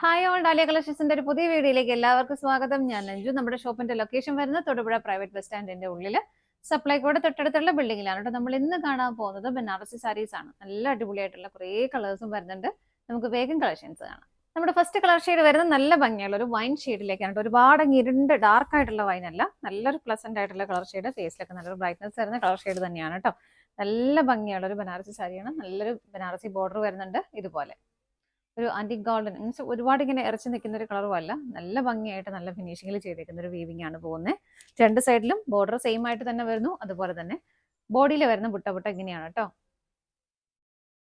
Hi all dahlia കളക്ഷൻസിന്റെ ഒരു പുതിയ വീഡിയോയിലേക്ക് എല്ലാവർക്കും സ്വാഗതം. ഞാൻ അഞ്ജു. നമ്മുടെ ഷോപ്പിന്റെ ലൊക്കേഷൻ വരുന്നത് തൊടുപുഴ പ്രൈവറ്റ് ബസ് സ്റ്റാൻഡിന്റെ ഉള്ളിൽ സപ്ലൈകോടെ തൊട്ടടുത്തുള്ള ബിൽഡിംഗിലാണ് കേട്ടോ. നമ്മൾ ഇന്ന് കാണാൻ പോകുന്നത് ബനാറസി സാരീസ് ആണ്. നല്ല അടിപൊളിയായിട്ടുള്ള കുറേ കളേഴ്സും വരുന്നുണ്ട്. നമുക്ക് വേഗം കളക്ഷൻസ് കാണാം. നമ്മുടെ ഫസ്റ്റ് കളർ ഷെയ്ഡ് വരുന്നത് നല്ല ഭംഗിയുള്ള ഒരു വൈൻ ഷെയ്ഡിലേക്കാണ്. ഒരുപാട് ഇരുണ്ട് ഡാർക്ക് ആയിട്ടുള്ള വൈൻ അല്ല, നല്ലൊരു പ്ലസന്റ് ആയിട്ടുള്ള കളർ ഷെയ്ഡ്. ഫേസിലൊക്കെ നല്ലൊരു ബ്രൈറ്റ്നസ് വരുന്ന കളർ ഷെയ്ഡ് തന്നെയാണ് കേട്ടോ. നല്ല ഭംഗിയുള്ള ഒരു ബനാറസി സാരിയാണ്. നല്ലൊരു ബനാറസി ബോർഡർ വരുന്നുണ്ട്. ഇതുപോലെ ഒരു ആന്റി ഗോൾഡൻ മീൻസ് ഒരുപാട് ഇങ്ങനെ ഇറച്ചി നിൽക്കുന്ന ഒരു കളറും അല്ല, നല്ല ഭംഗിയായിട്ട് നല്ല ഫിനിഷിംഗിൽ ചെയ്തേക്കുന്ന ഒരു വീവിംഗ് ആണ് പോകുന്നത്. രണ്ട് സൈഡിലും ബോർഡർ സെയിം ആയിട്ട് തന്നെ വരുന്നു. അതുപോലെ തന്നെ ബോഡിയിൽ വരുന്ന ബുട്ട ഇങ്ങനെയാണ് കേട്ടോ.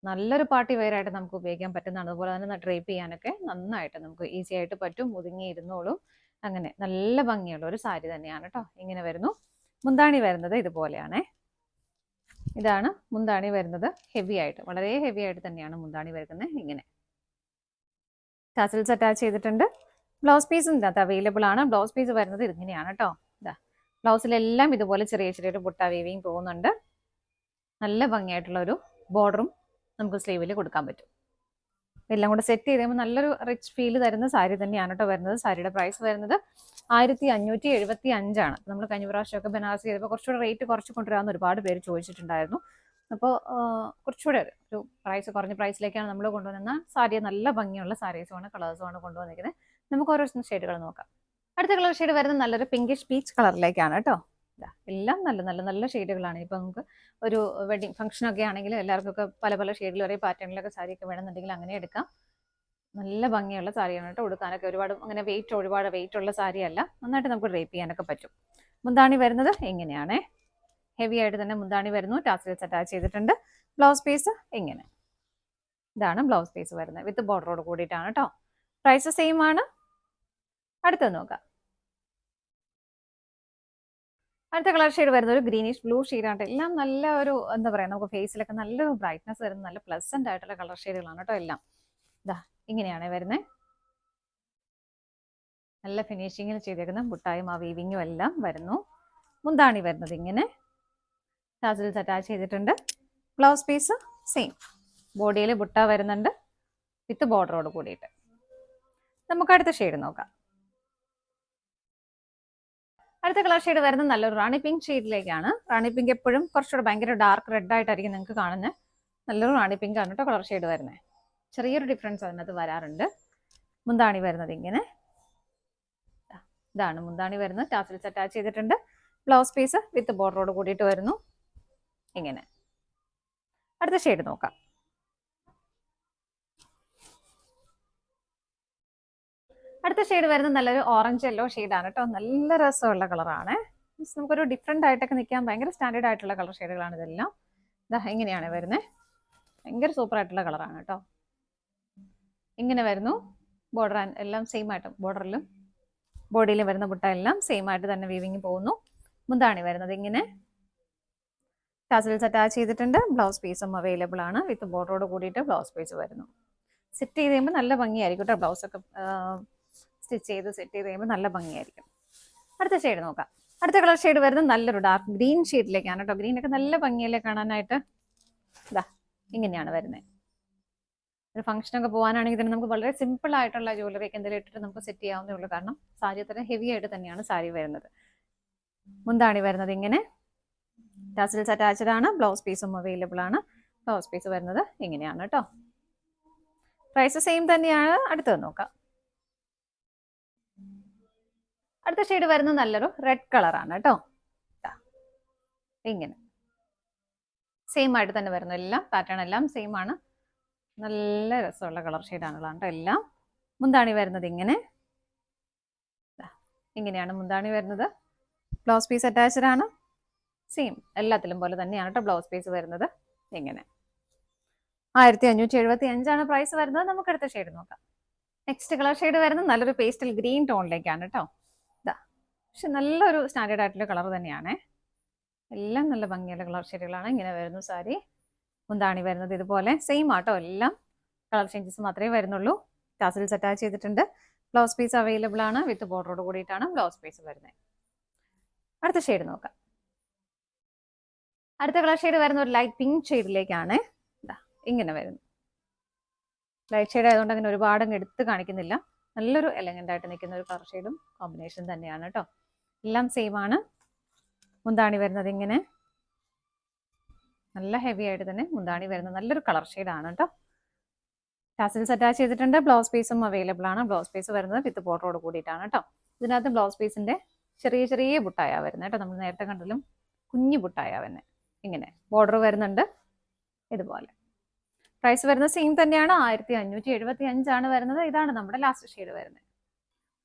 നല്ലൊരു പാർട്ടി വെയർ ആയിട്ട് നമുക്ക് ഉപയോഗിക്കാൻ പറ്റുന്നതാണ്. അതുപോലെ തന്നെ ഡ്രേപ്പ് ചെയ്യാനൊക്കെ നന്നായിട്ട് നമുക്ക് ഈസി ആയിട്ട് പറ്റും. ഒതുങ്ങി ഇരുന്നോളും. അങ്ങനെ നല്ല ഭംഗിയുള്ള ഒരു സാരി തന്നെയാണ് കേട്ടോ. ഇങ്ങനെ വരുന്നു. മുന്താണി വരുന്നത് ഇതുപോലെയാണ്. ഇതാണ് മുന്താണി വരുന്നത്. ഹെവി ആയിട്ട്, വളരെ ഹെവി ആയിട്ട് തന്നെയാണ് മുന്താണി വരുന്നത്. ഇങ്ങനെ ടാസിൽസ് അറ്റാച്ച് ചെയ്തിട്ടുണ്ട്. ബ്ലൗസ് പീസും ഇതിനകത്ത് അവൈലബിൾ ആണ്. ബ്ലൗസ് പീസ് വരുന്നത് ഇങ്ങനെയാണ് കേട്ടോ. ഇതാ ബ്ലൗസിലെല്ലാം ഇതുപോലെ ചെറിയൊരു ബുട്ട വീവിങ് പോകുന്നുണ്ട്. നല്ല ഭംഗിയായിട്ടുള്ള ഒരു ബോർഡറും നമുക്ക് സ്ലീവിൽ കൊടുക്കാൻ പറ്റും. എല്ലാം കൂടെ സെറ്റ് ചെയ്ത് കഴിയുമ്പോൾ നല്ലൊരു റിച്ച് ഫീൽ തരുന്ന സാരി തന്നെയാണ് കേട്ടോ വരുന്നത്. സാരിയുടെ പ്രൈസ് വരുന്നത് 1575 ആണ്. നമ്മൾ കഴിഞ്ഞ പ്രാവശ്യമൊക്കെ ബനാറസി ചെയ്തപ്പോൾ കുറച്ചുകൂടെ റേറ്റ് കുറച്ച് കൊണ്ടുവരാമെന്ന് ഒരുപാട് പേര് ചോദിച്ചിട്ടുണ്ടായിരുന്നു. അപ്പോൾ കുറച്ചുകൂടെ ഒരു പ്രൈസ് കുറഞ്ഞ പ്രൈസിലേക്കാണ് നമ്മൾ കൊണ്ടുവന്ന സാരി. നല്ല ഭംഗിയുള്ള സാരീസുമാണ്, കളേഴ്സുമാണ് കൊണ്ടുവന്നിരിക്കുന്നത്. നമുക്ക് ഓരോ ഷെയ്ഡുകൾ നോക്കാം. അടുത്ത കളർ ഷെയ്ഡ് വരുന്നത് നല്ലൊരു പിങ്കിഷ് പീച്ച് കളറിലേക്കാണ് കേട്ടോ. എല്ലാം നല്ല നല്ല നല്ല ഷെയ്ഡുകളാണ്. ഇപ്പം നമുക്ക് ഒരു വെഡിങ് ഫംഗ്ഷനൊക്കെ ആണെങ്കിലും എല്ലാവർക്കൊക്കെ പല പല ഷെയ്ഡിൽ ഒരേ പാറ്റേണിലൊക്കെ സാരിയൊക്കെ വേണമെന്നുണ്ടെങ്കിൽ അങ്ങനെ എടുക്കാം. നല്ല ഭംഗിയുള്ള സാരിയാണ് കേട്ടോ. ഉടുക്കാനൊക്കെ ഒരുപാട് അങ്ങനെ ഒരുപാട് വെയിറ്റ് ഉള്ള സാരിയല്ല. നന്നായിട്ട് നമുക്ക് ഡ്രേപ്പ് ചെയ്യാനൊക്കെ പറ്റും. മുന്താണി വരുന്നത് എങ്ങനെയാണ്, ഹെവി ആയിട്ട് തന്നെ മുന്താണി വരുന്നു. ടാസിൽസ് അറ്റാച്ച് ചെയ്തിട്ടുണ്ട്. ബ്ലൗസ് പീസ് ഇങ്ങനെ, ഇതാണ് ബ്ലൗസ് പീസ് വരുന്നത്. വിത്ത് ബോർഡറോട് കൂടിയിട്ടാണ് കേട്ടോ. പ്രൈസ് സെയിം ആണ്. അടുത്തത് നോക്കാം. അടുത്ത കളർ ഷെയ്ഡ് വരുന്നത് ഒരു ഗ്രീനിഷ് ബ്ലൂ ഷെയ്ഡാണ്. എല്ലാം നല്ല ഒരു എന്താ പറയുക, നമുക്ക് ഫേസിലൊക്കെ നല്ലൊരു ബ്രൈറ്റ്നസ് വരുന്ന നല്ല പ്ലസന്റ് ആയിട്ടുള്ള കളർ ഷെയ്ഡുകളാണ് കേട്ടോ എല്ലാം. ഇതാ ഇങ്ങനെയാണ് വരുന്നത്. നല്ല ഫിനിഷിങ്ങിൽ ചെയ്തേക്കുന്ന ബുട്ടായും ആ വീവിങ്ങും എല്ലാം വരുന്നു. മുന്താണി വരുന്നത് ഇങ്ങനെ ടാസിൽസ് അറ്റാച്ച് ചെയ്തിട്ടുണ്ട്. ബ്ലൗസ് പീസ് സെയിം, ബോഡിയിൽ ബുട്ട വരുന്നുണ്ട് വിത്ത് ബോർഡറോട് കൂടിയിട്ട്. നമുക്ക് അടുത്ത ഷെയ്ഡ് നോക്കാം. അടുത്ത കളർ ഷെയ്ഡ് വരുന്നത് നല്ലൊരു റാണി പിങ്ക് ഷെയ്ഡിലേക്കാണ്. റാണി പിങ്ക് എപ്പോഴും കുറച്ചുകൂടെ ഭയങ്കര ഡാർക്ക് റെഡ് ആയിട്ടായിരിക്കും നിങ്ങൾക്ക് കാണുന്നത്. നല്ലൊരു റാണി പിങ്ക് ആണ് കേട്ടോ കളർ ഷെയ്ഡ് വരുന്നത്. ചെറിയൊരു ഡിഫറൻസ് അതിനകത്ത് വരാറുണ്ട്. മുന്താണി വരുന്നത് ഇങ്ങനെ, ഇതാണ് മുന്താണി വരുന്നത്. ടാസിൽസ് അറ്റാച്ച് ചെയ്തിട്ടുണ്ട്. ബ്ലൗസ് പീസ് വിത്ത് ബോർഡറോട് കൂടിയിട്ട് വരുന്നു ഇങ്ങനെ. അടുത്ത ഷെയ്ഡ് നോക്കാം. അടുത്ത ഷെയ്ഡ് വരുന്നത് നല്ലൊരു ഓറഞ്ച് യെല്ലോ ഷെയ്ഡാണ് കേട്ടോ. നല്ല രസമുള്ള കളറാണ്. നമുക്കൊരു ഡിഫറെൻ്റ് ആയിട്ടൊക്കെ നിൽക്കാൻ ഭയങ്കര സ്റ്റാൻഡേർഡ് ആയിട്ടുള്ള കളർ ഷെയ്ഡുകളാണ് ഇതെല്ലാം. ഇതാ ഇങ്ങനെയാണ് വരുന്നത്. ഭയങ്കര സൂപ്പർ ആയിട്ടുള്ള കളറാണ് കേട്ടോ. ഇങ്ങനെ വരുന്നു. ബോർഡർ എല്ലാം സെയിം ആയിട്ട്, ബോർഡറിലും ബോഡിയിലും വരുന്ന ബുട്ട എല്ലാം സെയിം ആയിട്ട് തന്നെ വീവിങ് പോകുന്നു. മുന്താണി വരുന്നത് ഇങ്ങനെ, ടാസിൽസ് അറ്റാച്ച് ചെയ്തിട്ടുണ്ട്. ബ്ലൗസ് പീസും അവൈലബിൾ ആണ്. വിത്ത് ബോർഡറോട് കൂടിയിട്ട് ബ്ലൗസ് പീസ് വരുന്നു. സെറ്റ് ചെയ്ത് കഴിയുമ്പോൾ നല്ല ഭംഗിയായിരിക്കും കേട്ടോ. ബ്ലൗസൊക്കെ സ്റ്റിച്ച് ചെയ്ത് സെറ്റ് ചെയ്ത് കഴിയുമ്പോൾ നല്ല ഭംഗിയായിരിക്കും. അടുത്ത ഷെയ്ഡ് നോക്കാം. അടുത്ത കളർ ഷെയ്ഡ് വരുന്നത് നല്ലൊരു ഡാർക്ക് ഗ്രീൻ ഷെയ്ഡിലേക്കാണ് കേട്ടോ. ഗ്രീനൊക്കെ നല്ല ഭംഗിയല്ലേ കാണാനായിട്ട്. ഇതാ ഇങ്ങനെയാണ് വരുന്നത്. ഒരു ഫംഗ്ഷനൊക്കെ പോകാനാണെങ്കിൽ തന്നെ നമുക്ക് വളരെ സിമ്പിൾ ആയിട്ടുള്ള ജ്വല്ലറി ഒക്കെ എന്തെങ്കിലും ഇട്ടിട്ട് നമുക്ക് സെറ്റ് ചെയ്യാവുന്നേ ഉള്ളൂ. കാരണം സാരി അത്ര ഹെവി ആയിട്ട് തന്നെയാണ് സാരി വരുന്നത്. മുന്താണി വരുന്നത് ഇങ്ങനെ, ടാസിൽസ് അറ്റാച്ച്ഡ് ആണ്. ബ്ലൗസ് പീസും അവൈലബിൾ ആണ്. ബ്ലൗസ് പീസ് വരുന്നത് ഇങ്ങനെയാണ് കേട്ടോ. പ്രൈസ് സെയിം തന്നെയാണ്. അടുത്തത് നോക്കാം. അടുത്ത ഷെയ്ഡ് വരുന്നത് നല്ലൊരു റെഡ് കളറാണ് കേട്ടോ. ഇങ്ങനെ സെയിം ആയിട്ട് തന്നെ വരുന്നു. എല്ലാം പാറ്റേൺ എല്ലാം സെയിം ആണ്. നല്ല രസമുള്ള കളർ ഷെയ്ഡാണുള്ളതാണ് കേട്ടോ എല്ലാം. മുന്താണി വരുന്നത് ഇങ്ങനെ, ഇങ്ങനെയാണ് മുന്താണി വരുന്നത്. ബ്ലൗസ് പീസ് അറ്റാച്ച്ഡ് ആണ്. സെയിം എല്ലാത്തിലും പോലെ തന്നെയാണ് കേട്ടോ ബ്ലൗസ് പീസ് വരുന്നത് ഇങ്ങനെ. 1575 പ്രൈസ് വരുന്നത്. നമുക്ക് അടുത്ത ഷെയ്ഡ് നോക്കാം. നെക്സ്റ്റ് കളർ ഷെയ്ഡ് വരുന്നത് നല്ലൊരു പേസ്റ്റൽ ഗ്രീൻ ടോണിലേക്കാണ് കേട്ടോ. ഇതാ പക്ഷെ നല്ലൊരു സ്റ്റാൻഡേർഡ് ആയിട്ടുള്ള കളർ തന്നെയാണ്. എല്ലാം നല്ല ഭംഗിയുള്ള കളർ ഷെയ്ഡുകളാണ്. ഇങ്ങനെ വരുന്നു സാരി. മുന്താണി വരുന്നത് ഇതുപോലെ സെയിം ആട്ടോ. എല്ലാം കളർ ചേഞ്ചസ് മാത്രമേ വരുന്നുള്ളൂ. ടാസിൽസ് അറ്റാച്ച് ചെയ്തിട്ടുണ്ട്. ബ്ലൗസ് പീസ് അവൈലബിൾ ആണ്. വിത്ത് ബോർഡറോട് കൂടിയിട്ടാണ് ബ്ലൗസ് പീസ് വരുന്നത്. അടുത്ത ഷെയ്ഡ് നോക്കാം. അടുത്ത കളർ ഷെയ്ഡ് വരുന്ന ഒരു ലൈറ്റ് പിങ്ക് ഷെയ്ഡിലേക്കാണ്. ഇങ്ങനെ വരുന്നു. ലൈറ്റ് ഷെയ്ഡ് ആയതുകൊണ്ട് അങ്ങനെ ഒരുപാട് അങ്ങ് എടുത്ത് കാണിക്കുന്നില്ല. നല്ലൊരു എലഗന്റ് ആയിട്ട് നിൽക്കുന്ന ഒരു കളർ ഷെയ്ഡും കോമ്പിനേഷൻ തന്നെയാണ് കേട്ടോ. എല്ലാം സെയിം ആണ്. മുന്താണി വരുന്നത് ഇങ്ങനെ നല്ല ഹെവി ആയിട്ട് തന്നെ മുന്താണി വരുന്ന നല്ലൊരു കളർ ഷെയ്ഡാണ് കേട്ടോ. ടാസിൽസ് അറ്റാച്ച് ചെയ്തിട്ടുണ്ട്. ബ്ലൗസ് പീസും അവൈലബിൾ ആണ്. ബ്ലൗസ് പീസ് വരുന്നത് വിത്ത് ബോർഡറോട് കൂടിയിട്ടാണ് കേട്ടോ. ഇതിനകത്ത് ബ്ലൗസ് പീസിന്റെ ചെറിയ ചെറിയ ബുട്ടായ വരുന്നത് കേട്ടോ. നമ്മൾ നേരത്തെ കണ്ടതിലും കുഞ്ഞു ബുട്ടായ വരുന്നത്. ഇങ്ങനെ ബോർഡർ വരുന്നുണ്ട് ഇതുപോലെ. പ്രൈസ് വരുന്നത് സെയിം തന്നെയാണ്. 1575 വരുന്നത്. ഇതാണ് നമ്മുടെ ലാസ്റ്റ് ഷെയ്ഡ് വരുന്നത്.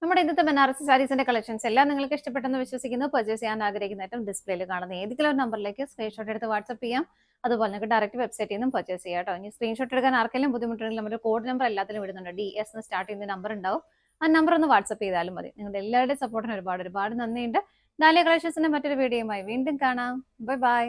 നമ്മുടെ ഇന്നത്തെ ബനാറസി സാരീസിന്റെ കളക്ഷൻസ് എല്ലാം നിങ്ങൾക്ക് ഇഷ്ടപ്പെട്ടെന്ന് വിശ്വസിക്കുന്നു. പർച്ചേസ് ചെയ്യാൻ ആഗ്രഹിക്കുന്ന ഏറ്റവും ഡിസ്പ്ലേയിൽ കാണുന്ന ഏതെങ്കിലും ഒരു നമ്പറിലേക്ക് സ്ക്രീൻഷോട്ട് എടുത്ത് വാട്സ്ആപ്പ് ചെയ്യാം. അതുപോലെ നിങ്ങൾക്ക് ഡയറക്റ്റ് വെബ്സൈറ്റിൽ നിന്നും പർച്ചേസ് ചെയ്യാം കേട്ടോ. ഇനി സ്ക്രീൻഷോട്ട് എടുക്കാൻ ആർക്കെങ്കിലും ബുദ്ധിമുട്ടുണ്ടെങ്കിൽ നമ്മുടെ കോഡ് നമ്പർ എല്ലാത്തിലും ഇടുന്നുണ്ട്. DS എന്ന് സ്റ്റാർട്ട് ചെയ്യുന്ന നമ്പർ ഉണ്ടാവും. ആ നമ്പർ ഒന്ന് വാട്സ്ആപ്പ് ചെയ്താലും മതി. നിങ്ങളുടെ എല്ലാവരുടെയും സപ്പോർട്ടിന് ഒരുപാട് നന്ദിയുണ്ട്. ഡാലിയ കളക്ഷൻസിന്റെ മറ്റൊരു വീഡിയോയുമായി വീണ്ടും കാണാം. Bye bye.